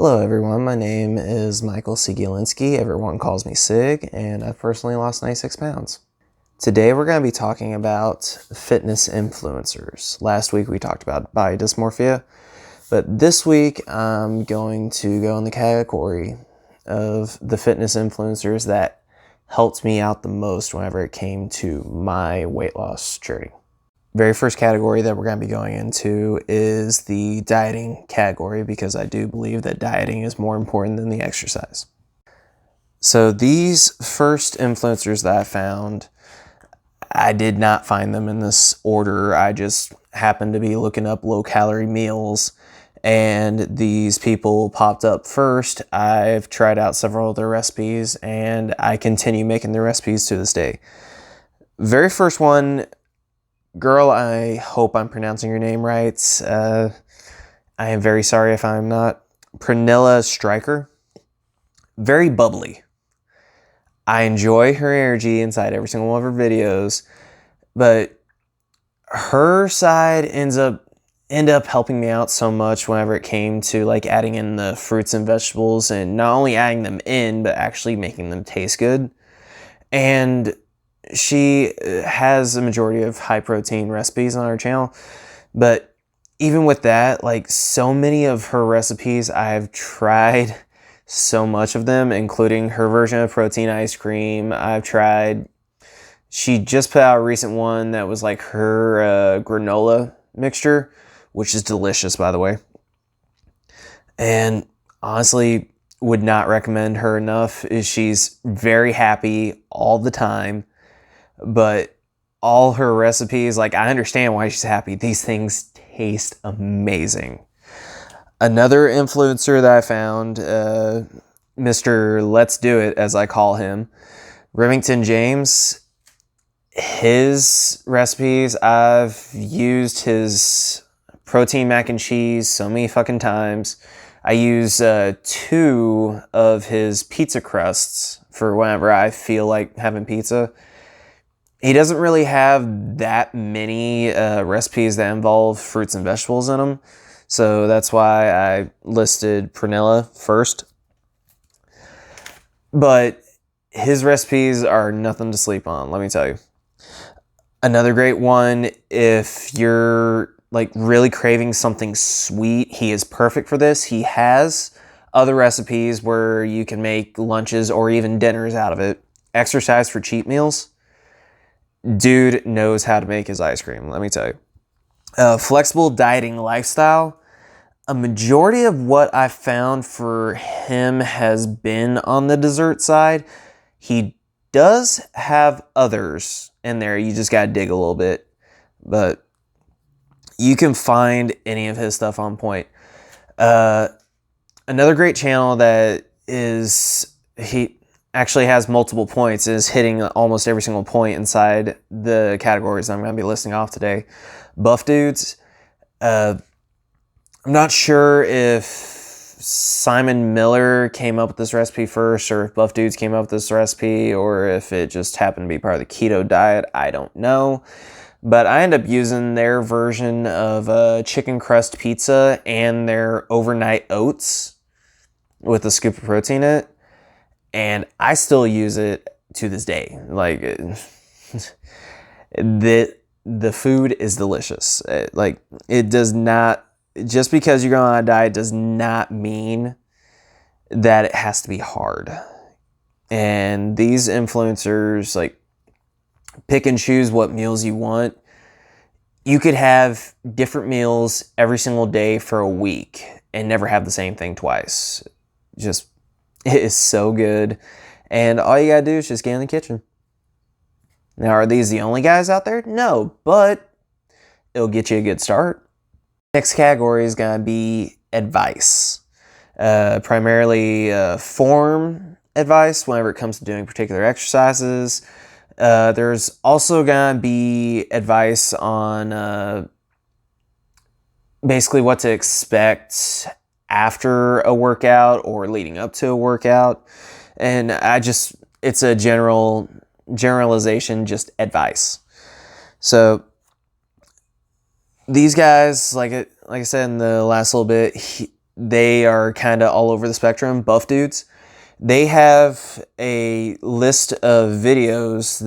Hello everyone, my name is Michael Sigielinski. Everyone calls me Sig, and I've personally lost 96 pounds. Today we're going to be talking about fitness influencers. Last week we talked about body dysmorphia, but this week I'm going to go in the category of the fitness influencers that helped me out the most whenever it came to my weight loss journey. Very first category that we're going to be going into is the dieting category, because I do believe that dieting is more important than the exercise. So these first influencers that I found, I did not find them in this order. I just happened to be looking up low-calorie meals, and these people popped up first. I've tried out several of their recipes, and I continue making their recipes to this day. Very first one, girl, I hope I'm pronouncing your name right. I am very sorry if I'm not. Pernilla Stryker. Very bubbly. I enjoy her energy inside every single one of her videos, but her side end up helping me out so much whenever it came to like adding in the fruits and vegetables, and not only adding them in, but actually making them taste good. And she has a majority of high protein recipes on her channel, but even with that, like, so many of her recipes, I've tried so much of them, including her version of protein ice cream. She just put out a recent one that was like her granola mixture, which is delicious, by the way. And honestly, would not recommend her enough. She's very happy all the time. But all her recipes, like, I understand why she's happy. These things taste amazing. Another influencer that I found, Mr. Let's Do It, as I call him, Remington James. His recipes, I've used his protein mac and cheese so many fucking times. I use 2 of his pizza crusts for whenever I feel like having pizza. He doesn't really have that many recipes that involve fruits and vegetables in them, so that's why I listed Pernilla first. But his recipes are nothing to sleep on, let me tell you. Another great one, if you're like really craving something sweet, he is perfect for this. He has other recipes where you can make lunches or even dinners out of it. Exercise for cheat meals. Dude knows how to make his ice cream, let me tell you. Flexible dieting lifestyle. A majority of what I found for him has been on the dessert side. He does have others in there. You just gotta dig a little bit. But you can find any of his stuff on point. Another great channel that he actually has multiple points, is hitting almost every single point inside the categories I'm going to be listing off today. Buff Dudes. I'm not sure if Simon Miller came up with this recipe first, or if Buff Dudes came up with this recipe, or if it just happened to be part of the keto diet. I don't know. But I end up using their version of chicken crust pizza and their overnight oats with a scoop of protein in it. And I still use it to this day. Like, the food is delicious. It does not, just because you're going on a diet does not mean that it has to be hard. And these influencers, like, pick and choose what meals you want. You could have different meals every single day for a week and never have the same thing twice. It is so good. And all you gotta do is just get in the kitchen. Now, are these the only guys out there? No, but it'll get you a good start. Next category is gonna be advice. Primarily form advice whenever it comes to doing particular exercises. There's also gonna be advice on basically what to expect after a workout or leading up to a workout. And it's a generalization, just advice. So these guys, like I said in the last little bit, they are kind of all over the spectrum, buff dudes. They have a list of videos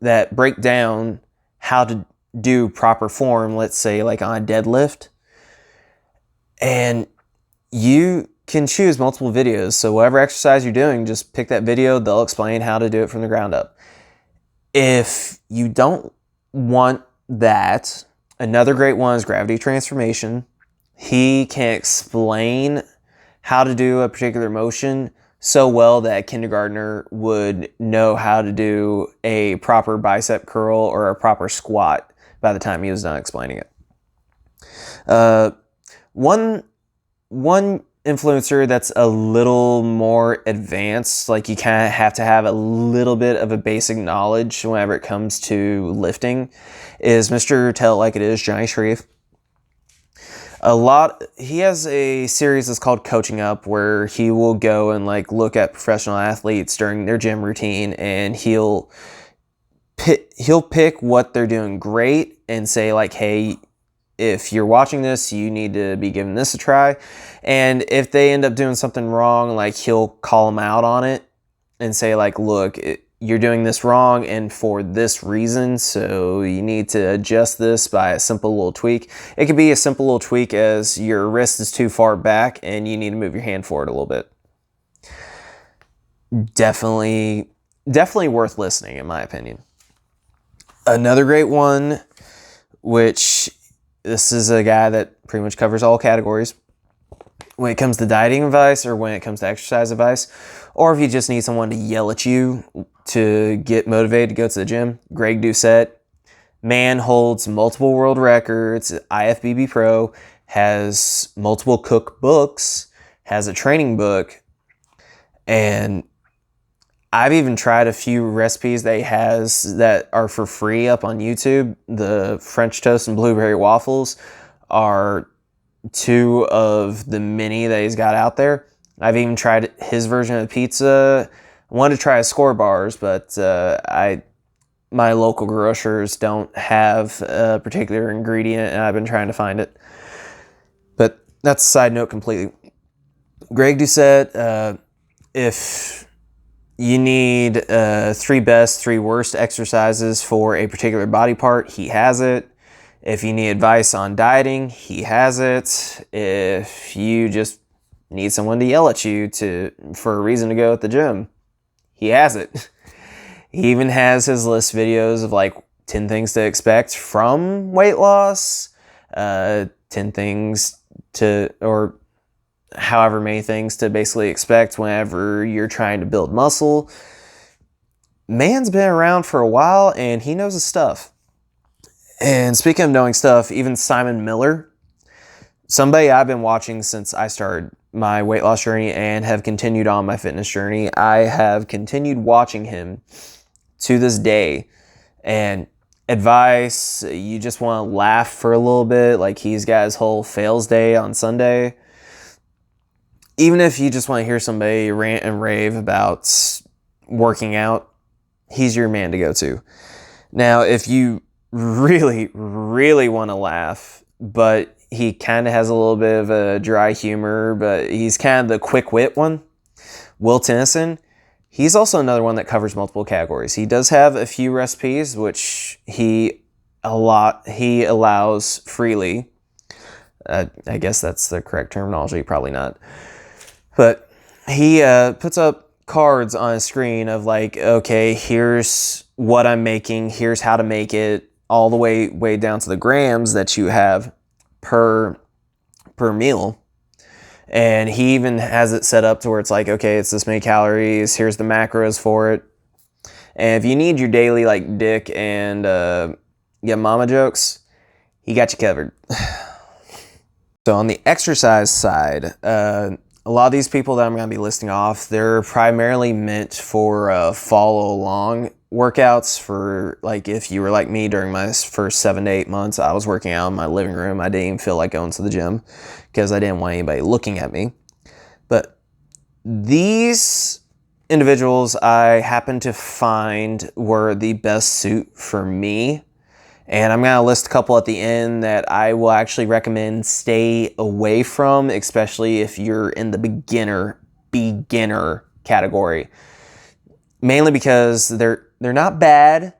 that break down how to do proper form, let's say like on a deadlift. And you can choose multiple videos. So whatever exercise you're doing, just pick that video. They'll explain how to do it from the ground up. If you don't want that, another great one is Gravity Transformation. He can explain how to do a particular motion so well that a kindergartner would know how to do a proper bicep curl or a proper squat by the time he was done explaining it. One influencer that's a little more advanced, like you kind of have to have a little bit of a basic knowledge whenever it comes to lifting, is Mr. Tell It Like It Is, Johnny Shreve. He has a series that's called Coaching Up, where he will go and like look at professional athletes during their gym routine, and he'll pick what they're doing great and say like, hey, if you're watching this, you need to be giving this a try. And if they end up doing something wrong, like he'll call them out on it and say like, look, you're doing this wrong and for this reason, so you need to adjust this by a simple little tweak. It could be a simple little tweak as your wrist is too far back and you need to move your hand forward a little bit. Definitely worth listening, in my opinion. Another great one, which this is a guy that pretty much covers all categories when it comes to dieting advice or when it comes to exercise advice, or if you just need someone to yell at you to get motivated to go to the gym. Greg Doucette. Man holds multiple world records, IFBB Pro, has multiple cookbooks, has a training book, and I've even tried a few recipes that he has that are for free up on YouTube. The French toast and blueberry waffles are two of the many that he's got out there. I've even tried his version of the pizza. I wanted to try his score bars, but my local grocers don't have a particular ingredient, and I've been trying to find it. But that's a side note completely. Greg Doucette, if you need 3 best, 3 worst exercises for a particular body part, he has it. If you need advice on dieting, he has it. If you just need someone to yell at you for a reason to go at the gym, he has it. He even has his list videos of like 10 things to expect from weight loss, 10 things or however many things to basically expect whenever you're trying to build muscle. Man's been around for a while and he knows his stuff. And speaking of knowing stuff, even Simon Miller, somebody I've been watching since I started my weight loss journey and have continued on my fitness journey. I have continued watching him to this day. And advice, you just want to laugh for a little bit, like he's got his whole fails day on Sunday. Even if you just want to hear somebody rant and rave about working out, he's your man to go to. Now, if you really, really want to laugh, but he kind of has a little bit of a dry humor, but he's kind of the quick wit one, Will Tennyson, he's also another one that covers multiple categories. He does have a few recipes, which he allows freely. I guess that's the correct terminology, probably not. But he puts up cards on a screen of like, okay, here's what I'm making, here's how to make it, all the way down to the grams that you have per meal. And he even has it set up to where it's like, okay, it's this many calories, here's the macros for it. And if you need your daily like dick and mama jokes, he got you covered. So on the exercise side, a lot of these people that I'm going to be listing off, they're primarily meant for follow along workouts. For like, if you were like me during my first 7 to 8 months, I was working out in my living room. I didn't even feel like going to the gym because I didn't want anybody looking at me. But these individuals I happened to find were the best suit for me. And I'm going to list a couple at the end that I will actually recommend stay away from, especially if you're in the beginner category. Mainly because they're not bad,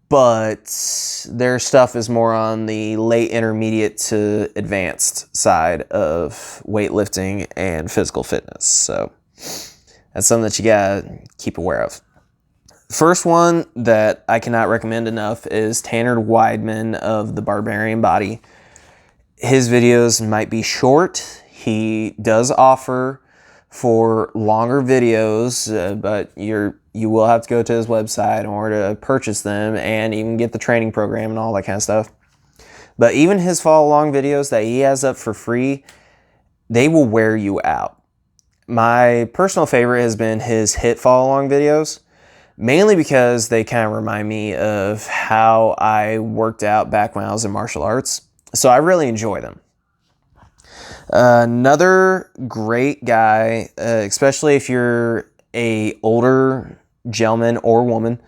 but their stuff is more on the late intermediate to advanced side of weightlifting and physical fitness. So that's something that you gotta keep aware of. First one that I cannot recommend enough is Tanner Weidman of the Barbarian Body. His videos might be short. He does offer for longer videos, but you will have to go to his website in order to purchase them and even get the training program and all that kind of stuff. But even his follow along videos that he has up for free, they will wear you out. My personal favorite has been his HIIT follow along videos, mainly because they kind of remind me of how I worked out back when I was in martial arts. So I really enjoy them. Another great guy, especially if you're a older gentleman or woman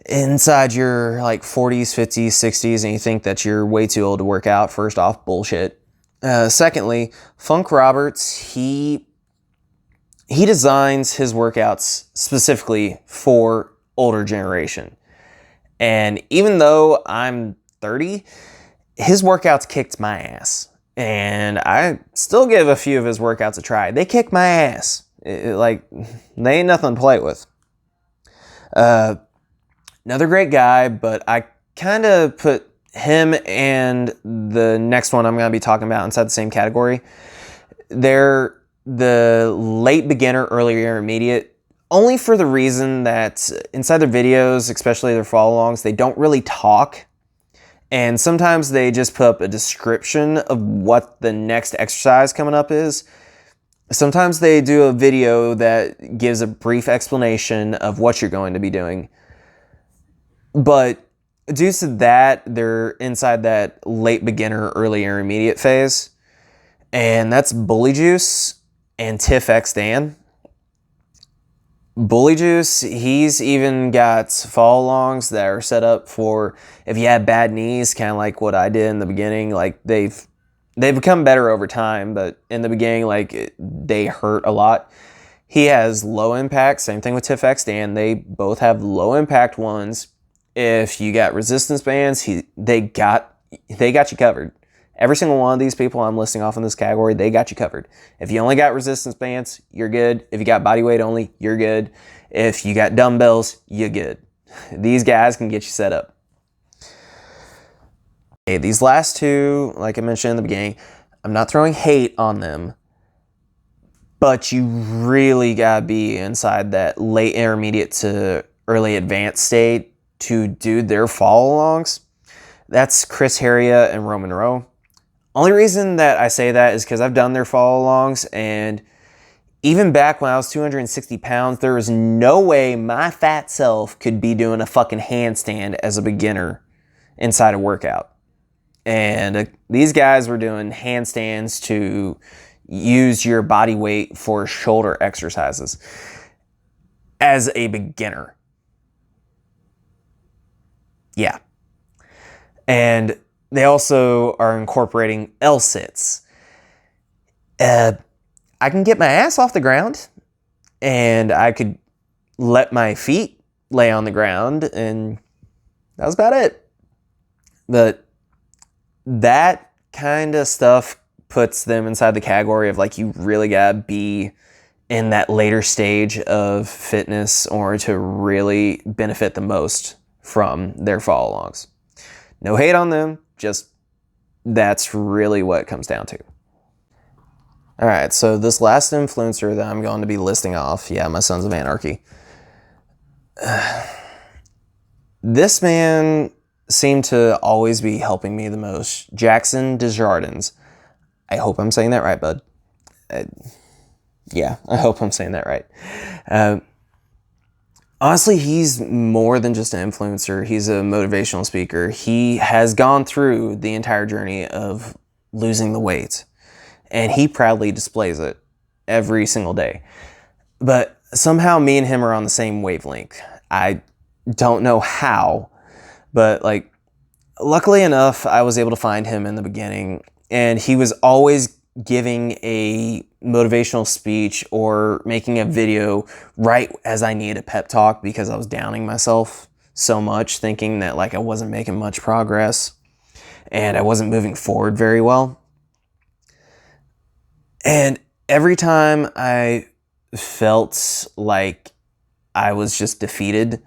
inside your like 40s, 50s, 60s, and you think that you're way too old to work out. First off, bullshit. Secondly, Funk Roberts, he designs his workouts specifically for older generation. And even though I'm 30, his workouts kicked my ass. And I still give a few of his workouts a try. They kick my ass. Like, they ain't nothing to play with. Another great guy, but I kind of put him and the next one I'm going to be talking about inside the same category. They're the late beginner, early intermediate, only for the reason that inside their videos, especially their follow-alongs, they don't really talk. And sometimes they just put up a description of what the next exercise coming up is. Sometimes they do a video that gives a brief explanation of what you're going to be doing. But due to that, they're inside that late beginner, early intermediate phase. And that's Bully Juice and Tiff X Dan. Bully Juice, he's even got follow-alongs that are set up for if you have bad knees, kind of like what I did in the beginning. Like they've become better over time, but in the beginning, like they hurt a lot. He has low impact, same thing with Tiff X Dan. They both have low impact ones. If you got resistance bands, they got you covered. Every single one of these people I'm listing off in this category, they got you covered. If you only got resistance bands, you're good. If you got body weight only, you're good. If you got dumbbells, you're good. These guys can get you set up. Okay, these last two, like I mentioned in the beginning, I'm not throwing hate on them, but you really gotta be inside that late intermediate to early advanced state to do their follow-alongs. That's Chris Heria and Roman Rowe. Only reason that I say that is because I've done their follow-alongs, and even back when I was 260 pounds, there was no way my fat self could be doing a fucking handstand as a beginner inside a workout. And these guys were doing handstands to use your body weight for shoulder exercises as a beginner. Yeah. And they also are incorporating L-sits. I can get my ass off the ground, and I could let my feet lay on the ground, and that was about it. But that kind of stuff puts them inside the category of like you really gotta be in that later stage of fitness or to really benefit the most from their follow-alongs. No hate on them, just that's really what it comes down to. All right, so this last influencer that I'm going to be listing off, yeah, my Sons of Anarchy. This man seemed to always be helping me the most. Jackson Desjardins. I hope I'm saying that right, bud. Yeah, I hope I'm saying that right. Honestly, he's more than just an influencer. He's a motivational speaker. He has gone through the entire journey of losing the weight, and he proudly displays it every single day. But somehow me and him are on the same wavelength. I don't know how, But like, luckily enough, I was able to find him in the beginning, and he was always giving a motivational speech or making a video right as I needed a pep talk, because I was downing myself so much, thinking that like I wasn't making much progress and I wasn't moving forward very well. And every time I felt like I was just defeated,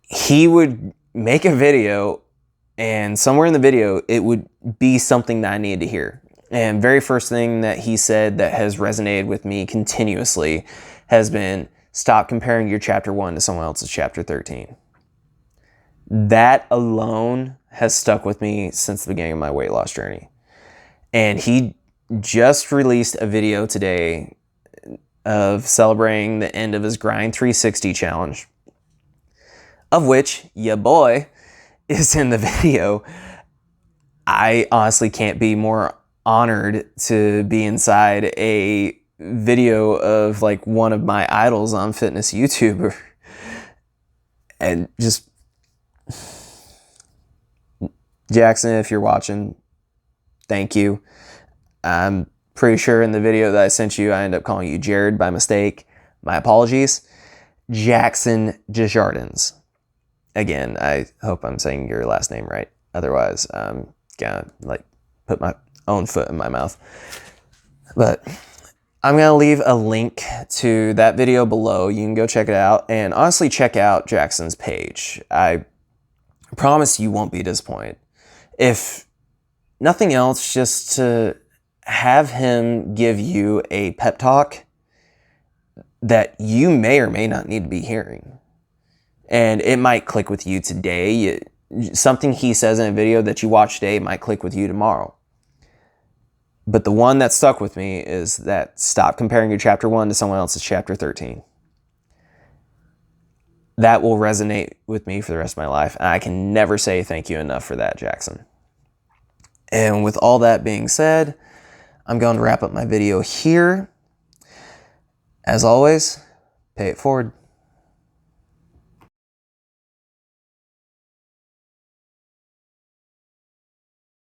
he would make a video, and somewhere in the video, it would be something that I needed to hear. And very first thing that he said that has resonated with me continuously has been, stop comparing your chapter 1 to someone else's chapter 13. That alone has stuck with me since the beginning of my weight loss journey. And he just released a video today of celebrating the end of his Grind 360 challenge, of which ya boy is in the video. I honestly can't be more honored to be inside a video of like one of my idols on fitness YouTube. And just, Jackson, if you're watching, thank you. I'm pretty sure in the video that I sent you, I ended up calling you Jared by mistake. My apologies. Jackson Desjardins. Again, I hope I'm saying your last name right. Otherwise, I'm gonna like put my own foot in my mouth. But I'm gonna leave a link to that video below. You can go check it out, and honestly check out Jackson's page. I promise you won't be disappointed. If nothing else, just to have him give you a pep talk that you may or may not need to be hearing. And it might click with you today. Something he says in a video that you watch today might click with you tomorrow. But the one that stuck with me is that stop comparing your chapter 1 to someone else's chapter 13. That will resonate with me for the rest of my life. And I can never say thank you enough for that, Jackson. And with all that being said, I'm going to wrap up my video here. As always, pay it forward.